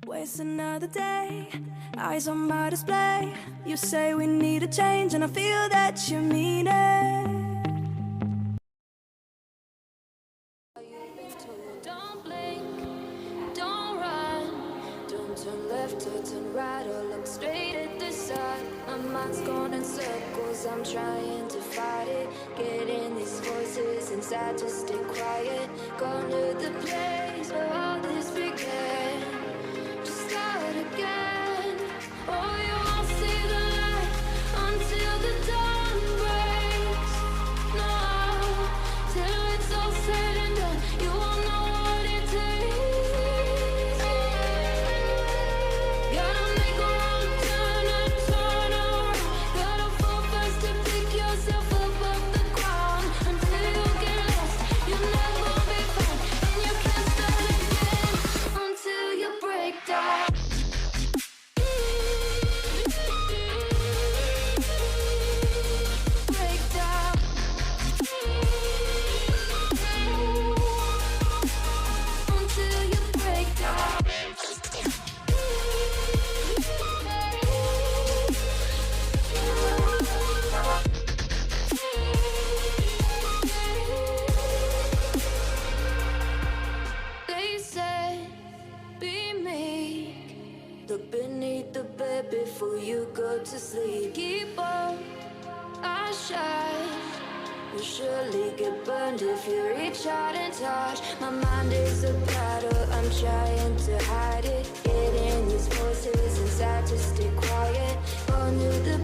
Waste another day, eyes on my display. You say we need a change, and I feel that you mean it. Don't blink, don't run, don't turn left or turn right or look straight at the sun. My mind's going in circles, I'm trying to fight it. Getting these voices inside to stay quiet. Gone to the place where all this began. Just start again. Oh, you won't see the light until the dawn breaks. No, till it's all said and done, you won't know what it takes. Gotta make a wrong turn and turn around. Gotta fall fast to pick yourself up off the ground. Until you get lost, you'll never be found. And you can't start again until you break down. Break down. Until you break down. They said, be meek. Look beneath the bed before you go to sleep. Keep on, I shine. You'll surely get burned if you reach out and touch. My mind is a battle, I'm trying to hide it. Getting these voices inside to stay quiet. Gone to the